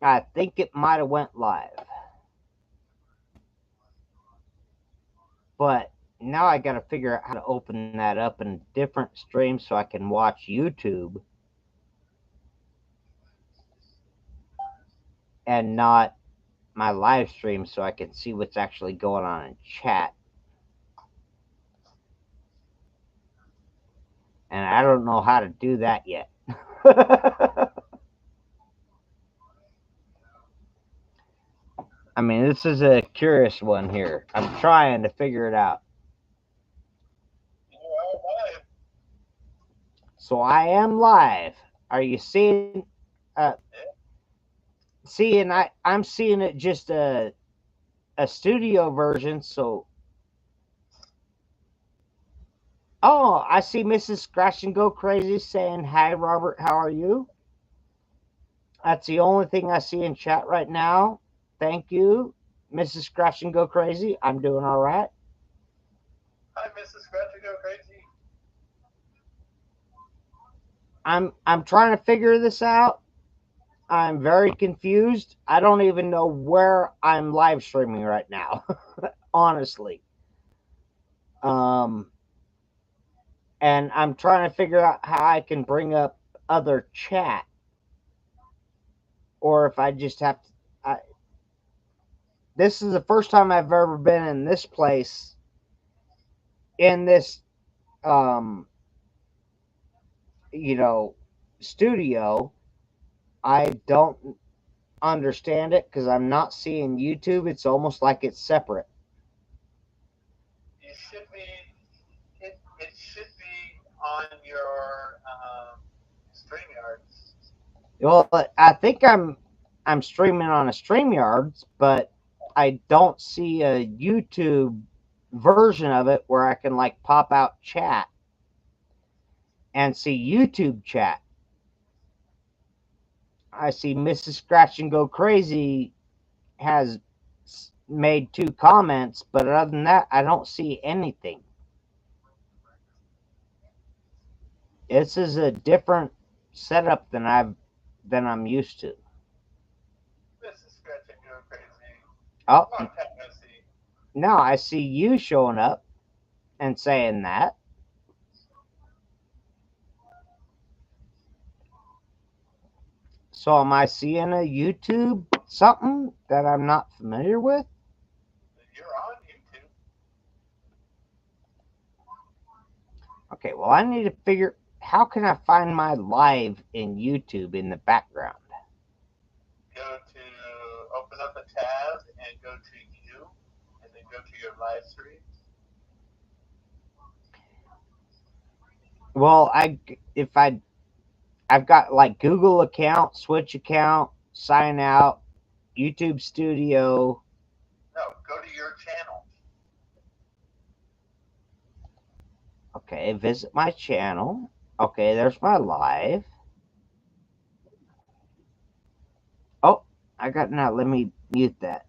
I think it might have went live. But now I got to figure out how to open that up in different streams so I can watch YouTube and not my live stream so I can see what's actually going on in chat. And I don't know how to do that yet. I mean, this is a curious one here. I'm trying to figure it out. So I am live. Are you seeing? Seeing I'm seeing it just a studio version. So oh, I see Mrs. Scratch and Go Crazy saying hi, Robert. How are you? That's the only thing I see in chat right now. Thank you, Mrs. Scratch and Go Crazy. I'm doing all right. Hi, Mrs. Scratch and Go Crazy. I'm trying to figure this out. I'm very confused. I don't even know where I'm live streaming right now, honestly. Um, and I'm trying to figure out how I can bring up other chat, or if I just have to. This is the first time I've ever been in this place, in this, um, you know, studio. I don't understand it because I'm not seeing YouTube. It's almost like it's separate. You should be. It should be on your StreamYard. Well, I think I'm streaming on a StreamYards, but I don't see a YouTube version of it where I can like pop out chat and see YouTube chat. I see Mrs. Scratch and Go Crazy has made 2 comments, but other than that, I don't see anything. This is a different setup than I'm used to. Mrs. Scratch and Go Crazy. Oh, Long time no see. now I see you showing up and saying that. So am I seeing a YouTube something that I'm not familiar with? You're on YouTube. Okay, well I need to figure how can I find my live in YouTube in the background? Go to open up a tab and go to you, and then go to your live streams. Well, I've got like Google account, Switch account, sign out, YouTube Studio. No, go to your channel. Okay, visit my channel. Okay, there's my live. Oh, I got now. Let me mute that.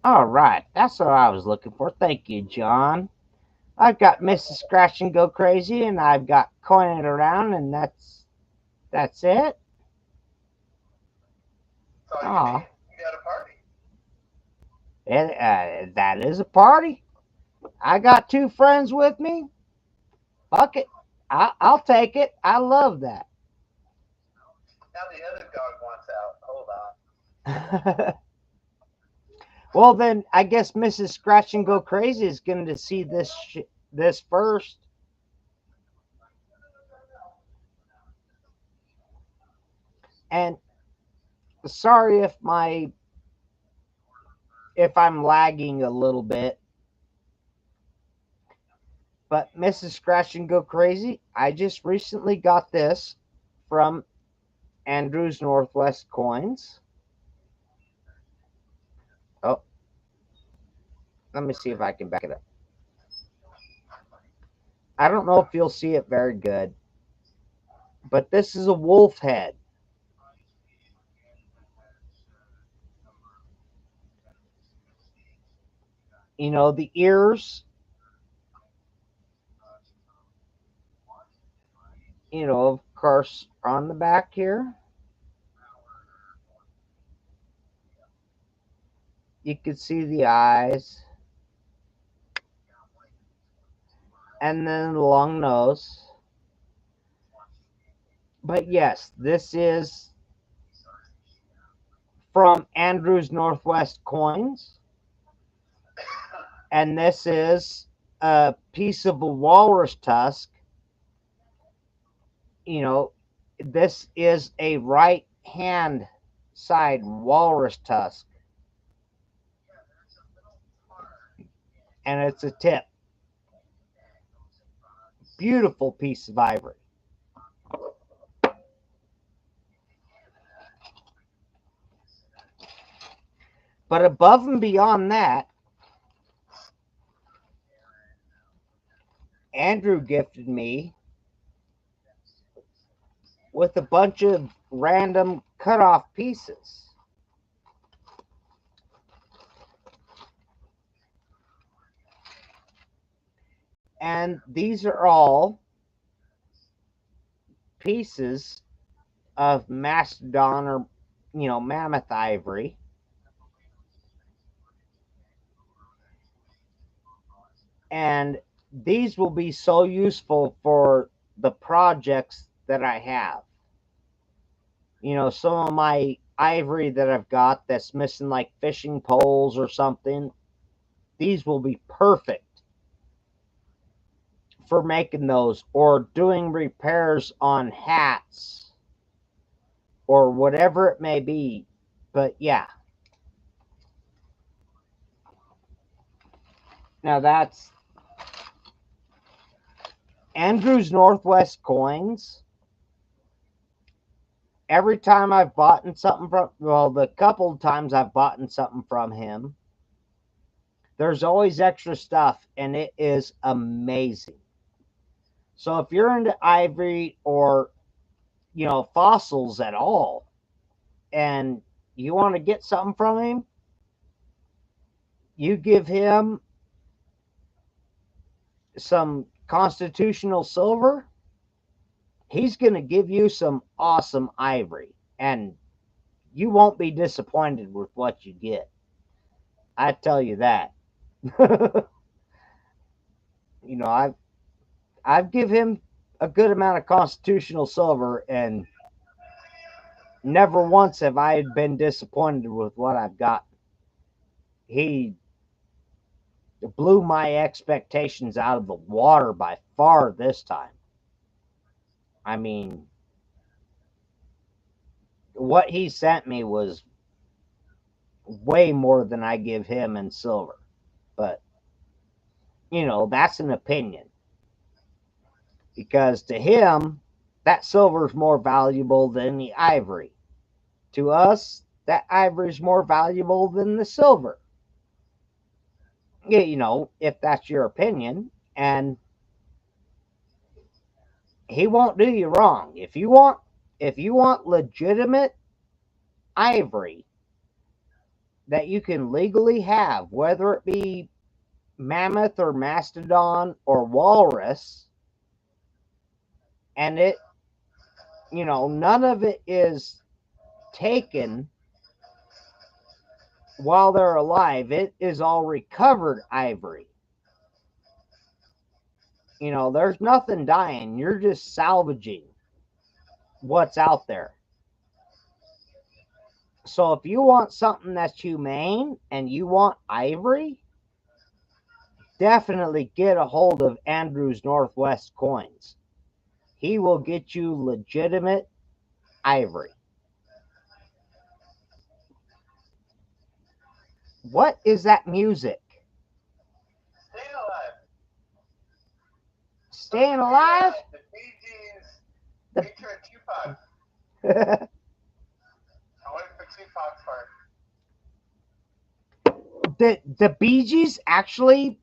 All right, that's what I was looking for. Thank you, John. I've got Mrs. Scratch and Go Crazy, and I've got Coin It Around, and that's it. That's all you Ah, need. You got a party. that is a party. I got 2 friends with me. Fuck it, I'll take it. I love that. Now the other dog wants out. Hold on. Well, then I guess Mrs. Scratch and Go Crazy is going to see this first. And sorry if I'm lagging a little bit, but Mrs. Scratch and Go Crazy, I just recently got this from Andrew's Northwest Coins. Oh, let me see if I can back it up. I don't know if you'll see it very good, but this is a wolf head. You know, the ears, Of course, on the back here, you can see the eyes, and then the long nose. But yes, this is from Andrew's Northwest Coins, and this is a piece of a walrus tusk. This is a right hand side walrus tusk, and it's a tip. Beautiful piece of ivory. But above and beyond that, Andrew gifted me with a bunch of random cut-off pieces. And these are all pieces of mastodon or, mammoth ivory. And these will be so useful for the projects that I have. Some of my ivory that I've got that's missing, like fishing poles or something, these will be perfect for making those, or doing repairs on hats or whatever it may be. But yeah. Now that's Andrew's Northwest Coins. Every time I've bought something from, the couple of times I've bought something from him, there's always extra stuff, and it is amazing. So if you're into ivory or, fossils at all, and you want to get something from him, you give him some constitutional silver, he's going to give you some awesome ivory, and you won't be disappointed with what you get. I tell you that. I've give him a good amount of constitutional silver, and never once have I been disappointed with what I've got. He blew my expectations out of the water by far this time. I mean, what he sent me was way more than I give him in silver. But, that's an opinion. Because to him, that silver is more valuable than the ivory. To us, that ivory is more valuable than the silver. If that's your opinion. And he won't do you wrong. If you want legitimate ivory that you can legally have, whether it be mammoth or mastodon or walrus, and it, none of it is taken while they're alive, it is all recovered ivory. There's nothing dying. You're just salvaging what's out there. So if you want something that's humane and you want ivory, definitely get a hold of Andrew's Northwest Coins. He will get you legitimate ivory. What is that music? Staying alive. Staying alive? The Bee Gees featuring Tupac. I went for Tupac's part. The Bee Gees actually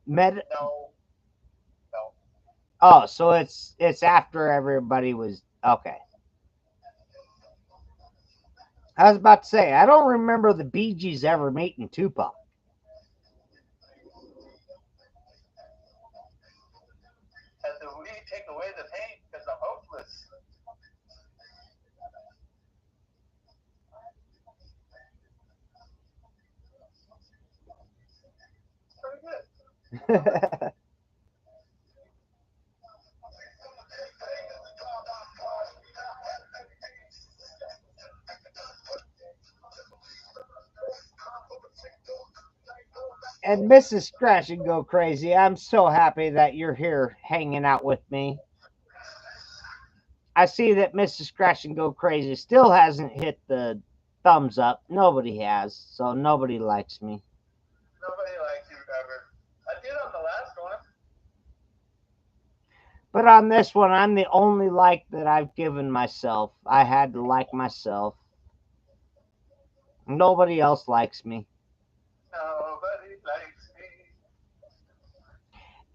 met. No. Oh, so it's after everybody was okay. I was about to say, I don't remember the Bee Gees ever meeting Tupac. And the weed take away the pain because I'm hopeless. And Mrs. Scratch and Go Crazy, I'm so happy that you're here hanging out with me. I see that Mrs. Scratch and Go Crazy still hasn't hit the thumbs up. Nobody has, so nobody likes me. Nobody likes you, Robert. I did on the last one. But on this one, I'm the only like that I've given myself. I had to like myself. Nobody else likes me. Nobody likes me.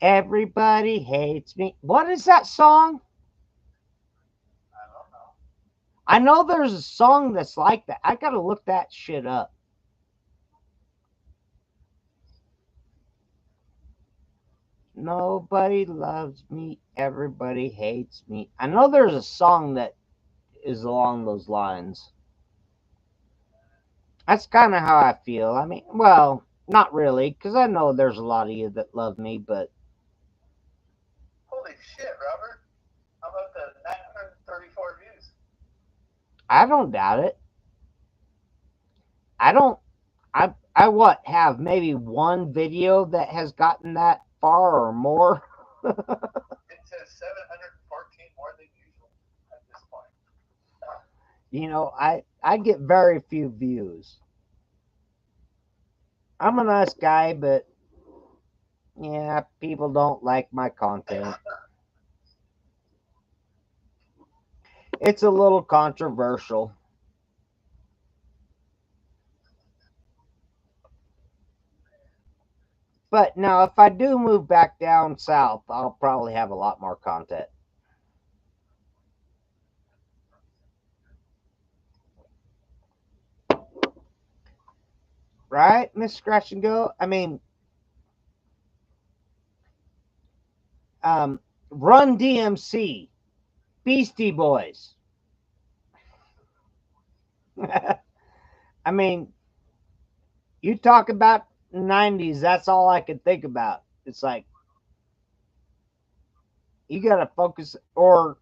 Everybody hates me. What is that song? I don't know. I know there's a song that's like that. I gotta look that shit up. Nobody loves me. Everybody hates me. I know there's a song that is along those lines. That's kind of how I feel. I mean, well, not really, because I know there's a lot of you that love me, but Holy shit, Robert. How about the 934 views? I don't doubt it. I don't. I what have maybe one video that has gotten that far or more. It says 714 more than usual at this point. I get very few views. I'm a nice guy, but yeah, people don't like my content. It's a little controversial. But now, if I do move back down south, I'll probably have a lot more content. Right, Miss Scratch and Go? I mean, um, Run DMC, Beastie Boys. I mean, you talk about 90s, that's all I can think about. It's like, you got to focus or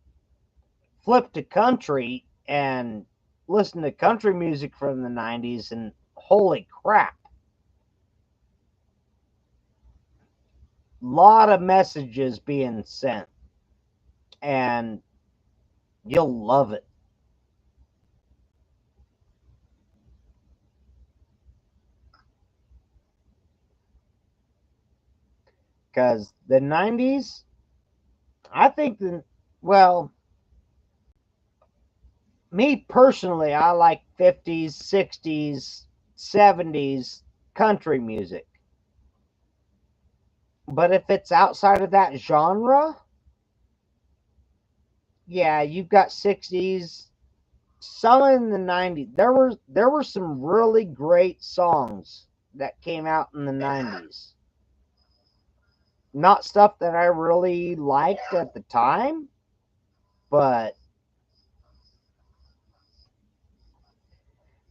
flip to country and listen to country music from the 90s, and holy crap. Lot of messages being sent, and you'll love it. Because the 90s, I think well, me personally, I like 50s, 60s, 70s country music. But if it's outside of that genre, yeah, you've got 60s, some in the 90s. There were some really great songs that came out in the 90s. Not stuff that I really liked at the time, but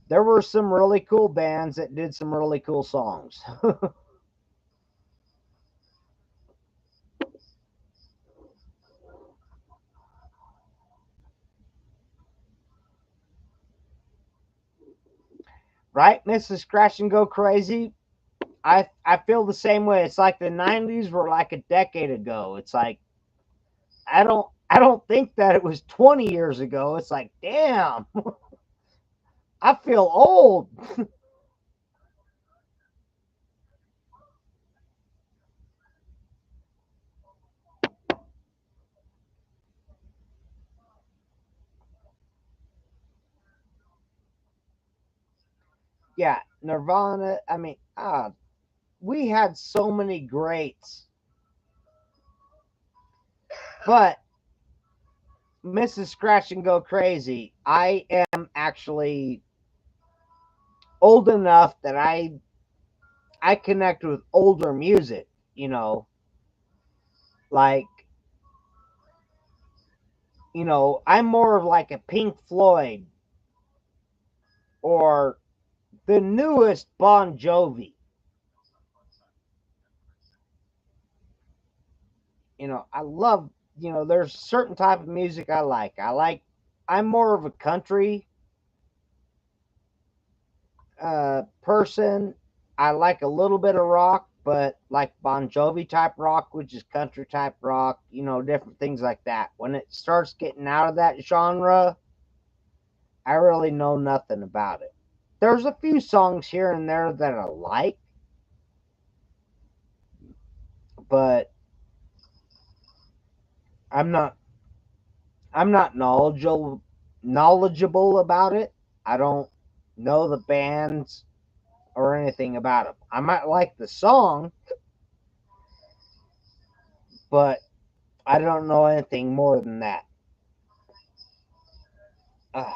there were some really cool bands that did some really cool songs. Right, Mrs. Crash and Go Crazy? I feel the same way. It's like the 90s were like a decade ago. It's like I don't think that it was 20 years ago. It's like, damn, I feel old. Yeah, Nirvana, I mean, we had so many greats. But Mrs. Scratch and Go Crazy, I am actually old enough that I connect with older music, you know, like I'm more of like a Pink Floyd or the newest Bon Jovi. I love, there's certain type of music I like. I'm more of a country person. I like a little bit of rock, but like Bon Jovi type rock, which is country type rock, different things like that. When it starts getting out of that genre, I really know nothing about it. There's a few songs here and there that I like, but I'm not I'm not knowledgeable about it. I don't know the bands or anything about them. I might like the song, but I don't know anything more than that. Uh,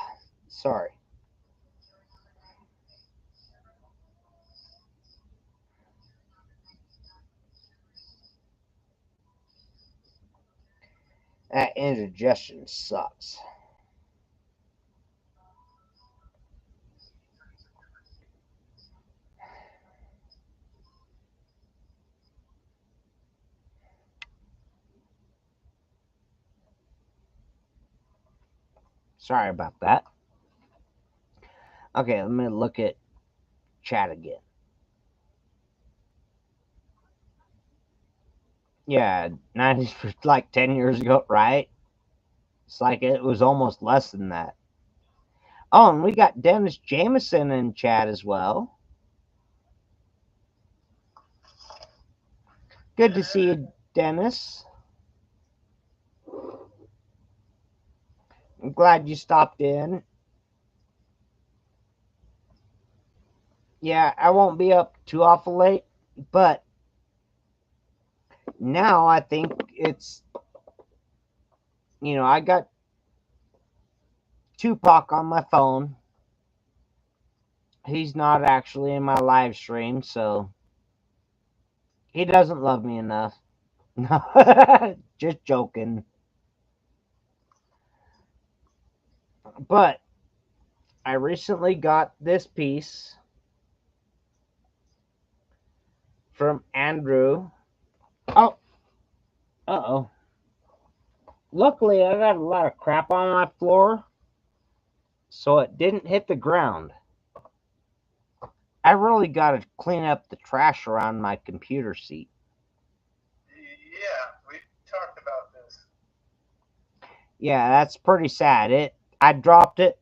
Sorry. That indigestion sucks. Sorry about that. Okay, let me look at chat again. Yeah, 90s for like 10 years ago, right? It's like it was almost less than that. Oh, and we got Dennis Jameson in chat as well. Good to see you, Dennis. I'm glad you stopped in. Yeah, I won't be up too awful late, but now I think I got Tupac on my phone. He's not actually in my live stream, so he doesn't love me enough. No, just joking. But I recently got this piece from Andrew. Oh, uh-oh. Luckily, I got a lot of crap on my floor, so it didn't hit the ground. I really got to clean up the trash around my computer seat. Yeah, we talked about this. Yeah, that's pretty sad. I dropped it,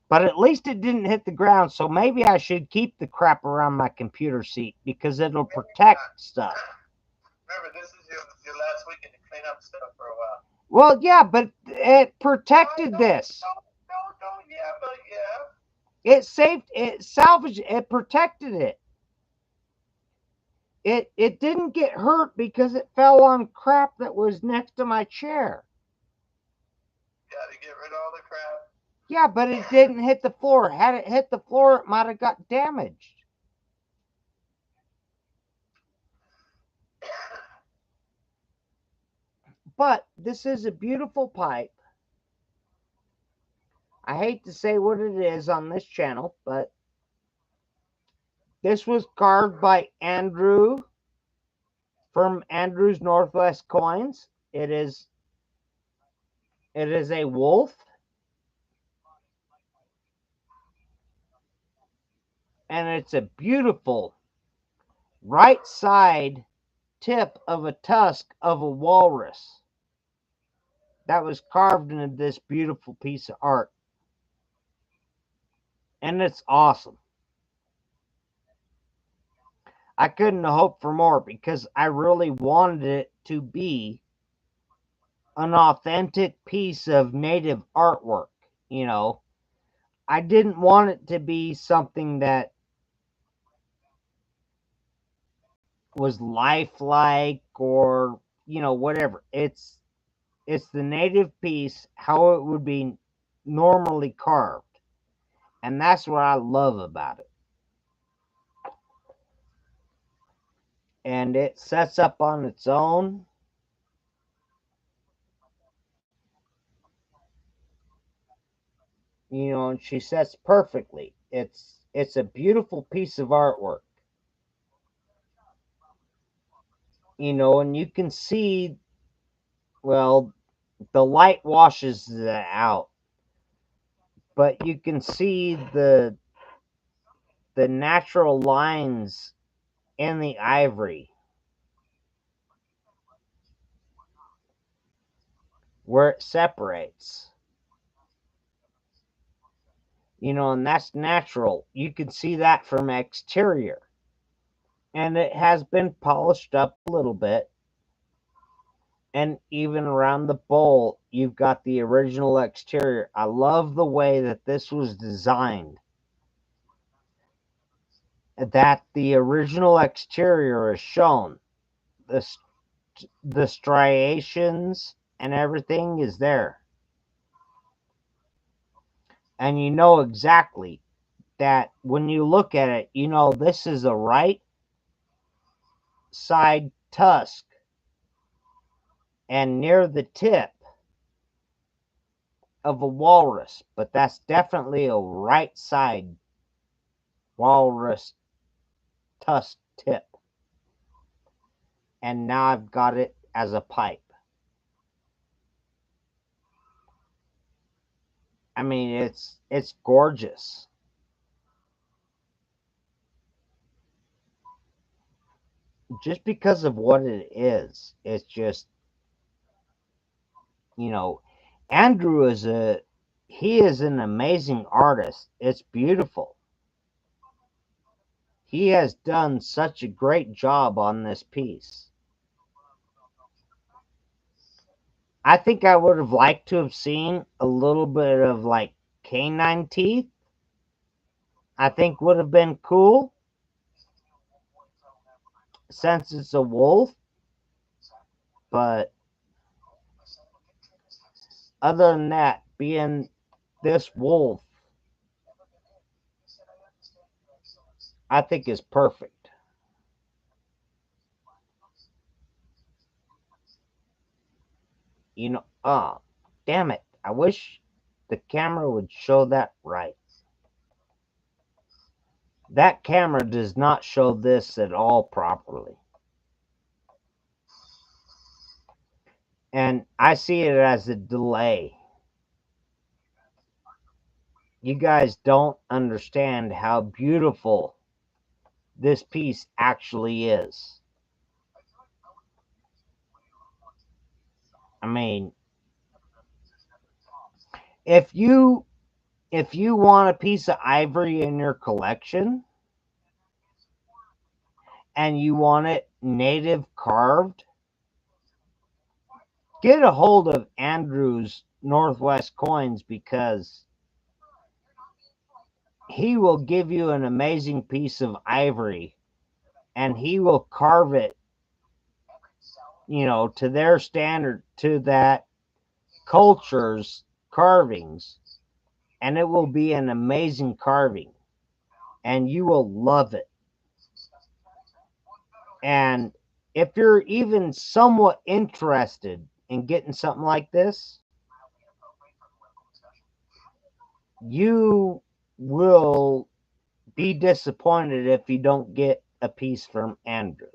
but at least it didn't hit the ground, so maybe I should keep the crap around my computer seat because it'll protect stuff. Remember, this is your last weekend to clean up stuff for a while. Well, yeah, but it protected this. Don't, yeah, but yeah. It saved it, salvaged it, protected it. It didn't get hurt because it fell on crap that was next to my chair. Got to get rid of all the crap. Yeah, but it didn't hit the floor. Had it hit the floor, it might have got damaged. But this is a beautiful pipe. I hate to say what it is on this channel, but this was carved by Andrew from Andrew's Northwest Coins. It is a wolf, and it's a beautiful right side tip of a tusk of a walrus that was carved into this beautiful piece of art. And it's awesome. I couldn't hope for more because I really wanted it to be an authentic piece of native artwork. You know, I didn't want it to be something that was lifelike or, whatever. It's the native piece, how it would be normally carved. And that's what I love about it. And it sets up on its own. And she sets perfectly. It's a beautiful piece of artwork. And you can see Well, the light washes it out, but you can see the natural lines in the ivory where it separates. And that's natural. You can see that from exterior. And it has been polished up a little bit. And even around the bowl, you've got the original exterior. I love the way that this was designed. That the original exterior is shown. The, the striations and everything is there. And you know exactly that when you look at it, this is a right side tusk. And near the tip of a walrus, but that's definitely a right side walrus tusk tip. And now I've got it as a pipe. I mean, it's gorgeous. Just because of what it is. It's just, Andrew he is an amazing artist. It's beautiful. He has done such a great job on this piece. I think I would have liked to have seen a little bit of like canine teeth. I think would have been cool since it's a wolf. But other than that, being this wolf, I think is perfect. Damn it. I wish the camera would show that right. That camera does not show this at all properly. And I see it as a delay. You guys don't understand how beautiful this piece actually is. I mean, if you want a piece of ivory in your collection and you want it native carved, get a hold of Andrew's Northwest Coins, because he will give you an amazing piece of ivory and he will carve it, to their standard, to that culture's carvings, and it will be an amazing carving and you will love it. And if you're even somewhat interested in getting something like this, you will be disappointed if you don't get a piece from Andrew.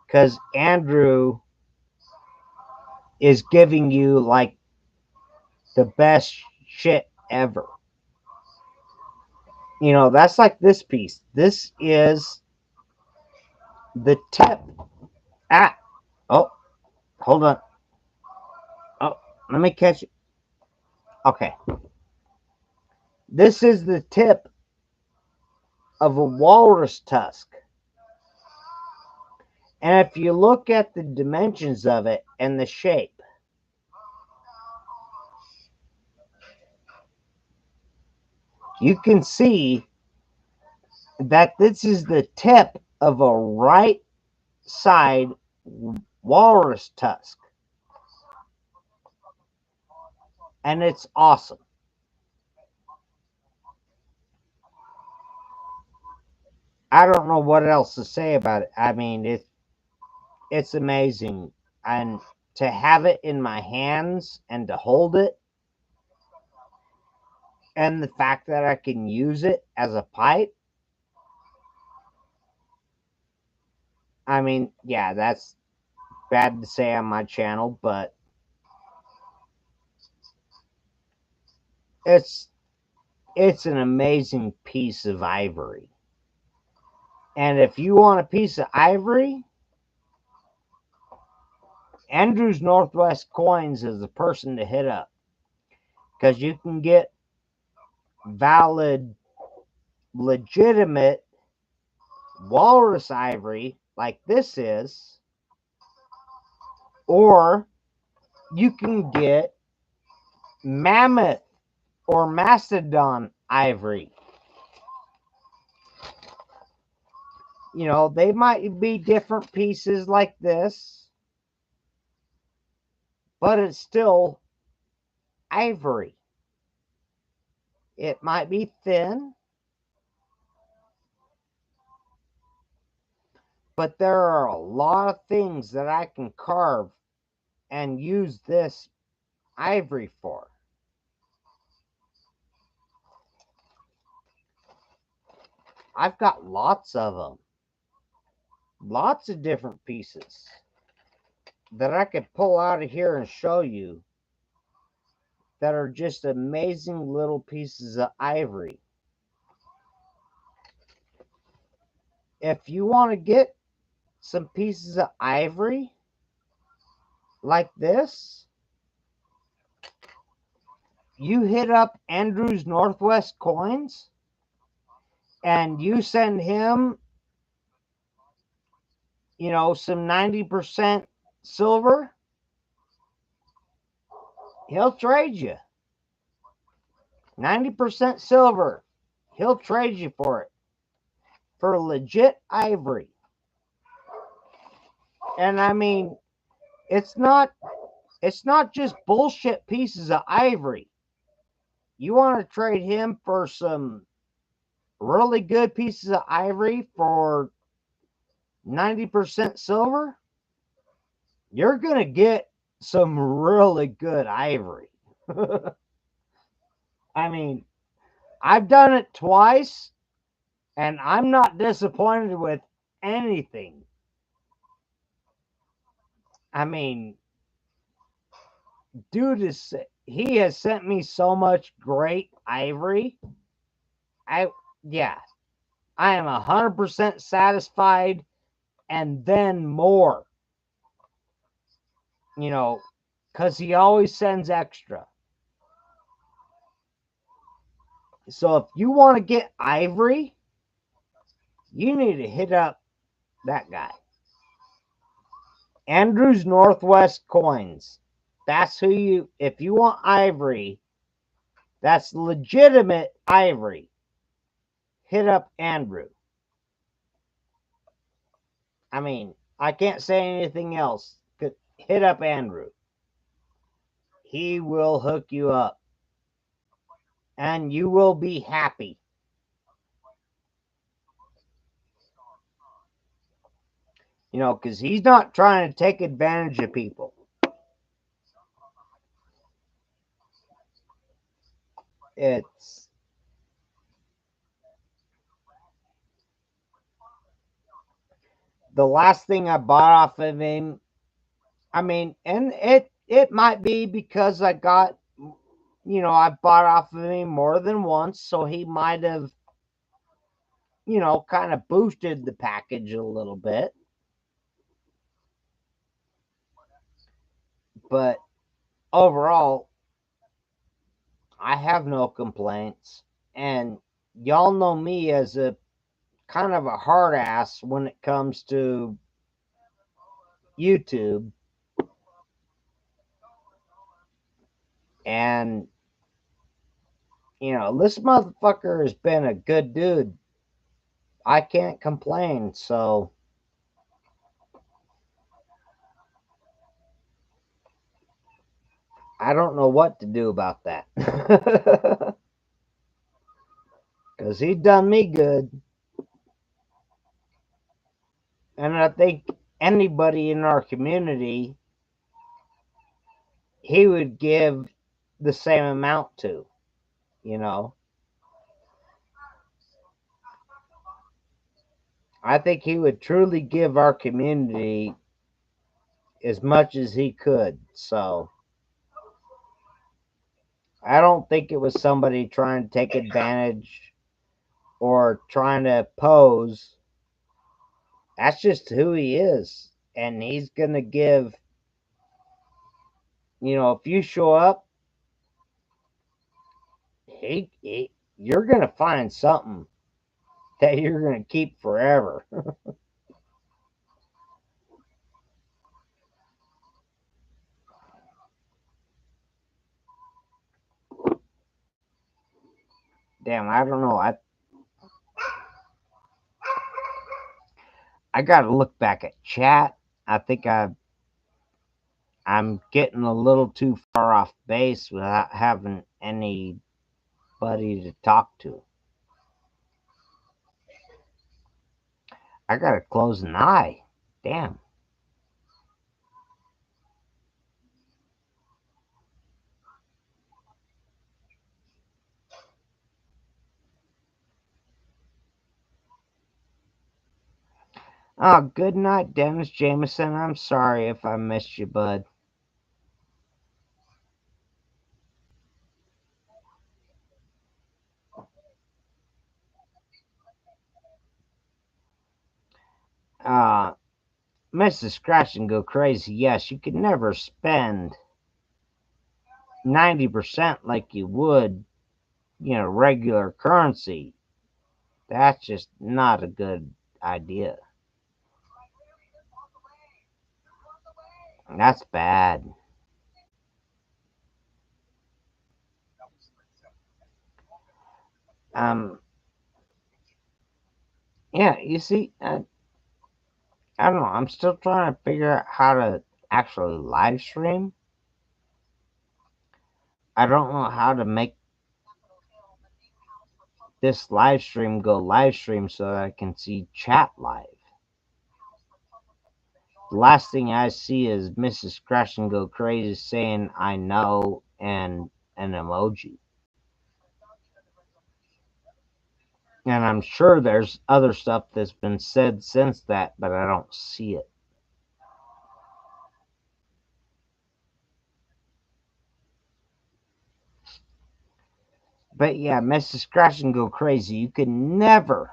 Because Andrew is giving you like the best shit ever. That's like this piece. This is the tip. Oh, hold on. Oh, let me catch it. Okay. This is the tip of a walrus tusk. And if you look at the dimensions of it and the shape, you can see that this is the tip of a right side walrus tusk. And it's awesome. I don't know what else to say about it. I mean, it's amazing. And to have it in my hands and to hold it, and the fact that I can use it as a pipe, I mean, yeah, bad to say on my channel, but it's an amazing piece of ivory. And if you want a piece of ivory, Andrew's Northwest Coins is the person to hit up, because you can get valid, legitimate walrus ivory like this is, or you can get mammoth or mastodon ivory. You know, they might be different pieces like this, but it's still ivory. It might be thin, but there are a lot of things that I can carve and use this ivory for. I've got lots of them. Lots of different pieces that I could pull out of here and show you that are just amazing little pieces of ivory. If you want to get some pieces of ivory like this, you hit up Andrew's Northwest Coins and you send him, you know, some 90% silver, he'll trade you. 90% silver, he'll trade you for it. For legit ivory. And I mean, it's not just bullshit pieces of ivory. You want to trade him for some really good pieces of ivory for 90% silver? You're going to get some really good ivory. I mean, I've done it twice and I'm not disappointed with anything. I mean, dude he has sent me so much great ivory. I am 100% satisfied, and then more. You know, because he always sends extra. So if you want to get ivory, you need to hit up that guy. Andrew's Northwest Coins. That's who you, if you want ivory, that's legitimate ivory, hit up Andrew. I mean, I can't say anything else. Hit up Andrew. He will hook you up. And you will be happy. You know, because he's not trying to take advantage of people. It's the last thing I bought off of him. I mean, and it might be because I got, you know, I bought off of him more than once, so he might have, you know, kind of boosted the package a little bit. But overall, I have no complaints. And y'all know me as a kind of a hard ass when it comes to YouTube. And, you know, this motherfucker has been a good dude. I can't complain, so I don't know what to do about that. Because he done me good. And I think anybody in our community, he would give the same amount to, you know. I think he would truly give our community as much as he could. So I don't think it was somebody trying to take advantage or trying to pose. That's just who he is. And he's going to give, if you show up, you're going to find something that you're going to keep forever. Damn, I don't know. I got to look back at chat. I think I'm getting a little too far off base without having anybody to talk to. I got to close an eye. Damn. Oh, good night, Dennis Jameson. I'm sorry if I missed you, bud. Uh, Mrs. Scratch and Go Crazy. Yes, you could never spend 90% like you would, regular currency. That's just not a good idea. That's bad. Um, yeah, you see, I don't know. I'm still trying to figure out how to actually live stream. I don't know how to make this live stream go live stream so that I can see chat live. The last thing I see is Mrs. Crash and Go Crazy saying I know and an emoji. And I'm sure there's other stuff that's been said since that, but I don't see it. But yeah, Mrs. Crash and Go Crazy, you can never,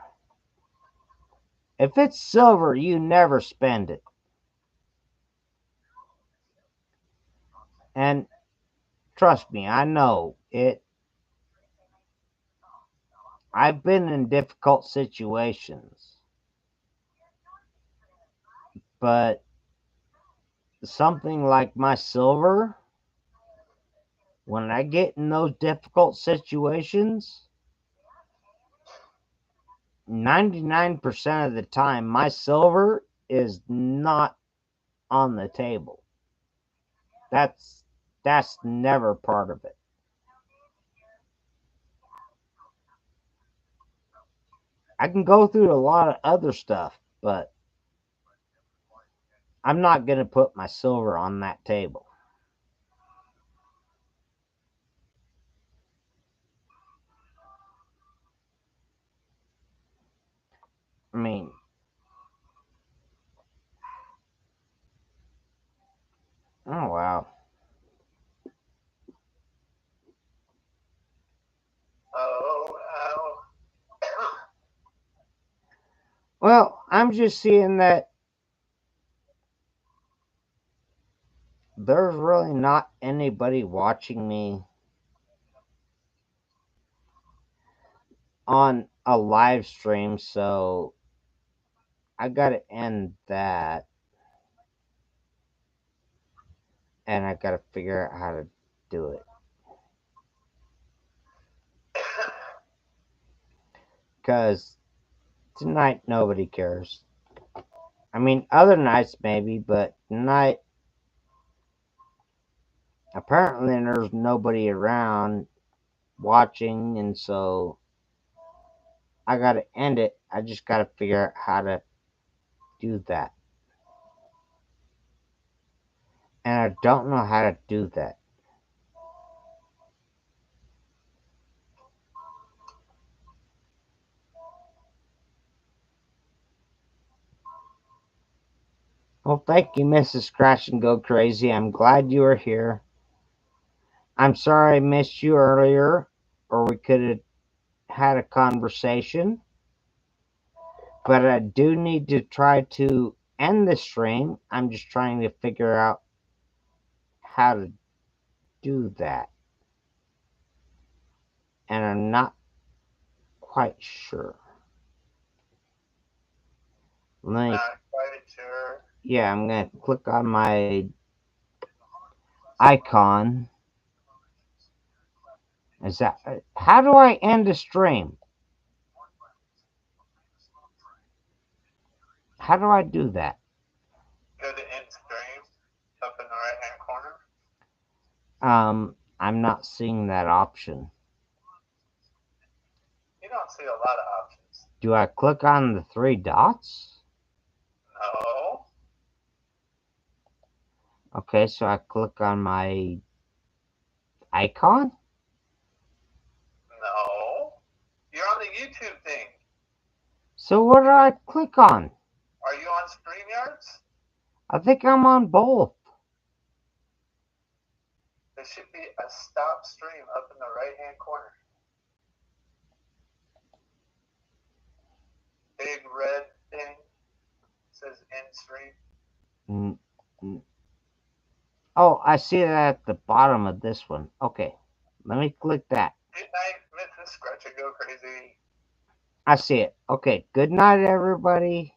if it's silver, you never spend it. And trust me, I know it. I've been in difficult situations, but something like my silver, when I get in those difficult situations, 99% of the time, my silver is not on the table. That's that's never part of it. I can go through a lot of other stuff, but I'm not going to put my silver on that table. I mean, oh wow. Oh, ow. Well, I'm just seeing that there's really not anybody watching me on a live stream, so I gotta end that and I gotta figure out how to do it. Because tonight nobody cares. I mean, other nights maybe, but tonight apparently there's nobody around watching, and so I gotta end it. I just gotta figure out how to do that. And I don't know how to do that. Well, thank you, Mrs. Crash and Go Crazy. I'm glad you are here. I'm sorry I missed you earlier, or we could have had a conversation. But I do need to try to end the stream. I'm just trying to figure out how to do that. And I'm not quite sure. Let me, Not quite sure. yeah, I'm going to click on my icon. Is that how do I end a stream? How do I do that? Go to end stream up in the right hand corner. I'm not seeing that option. You don't see a lot of options. Do I click on the three dots? No. Okay, so I click on my icon? No. You're on the YouTube thing. So what do I click on? Are you on StreamYards? I think I'm on both. There should be a stop stream up in the right hand corner. Big red thing says end stream. Oh, I see that at the bottom of this one. Okay, let me click that. Good night, Mrs. Scratch and Go Crazy. I see it. Okay, good night, everybody.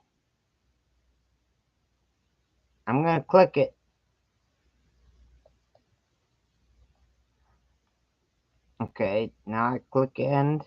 I'm going to click it. Okay, now I click end.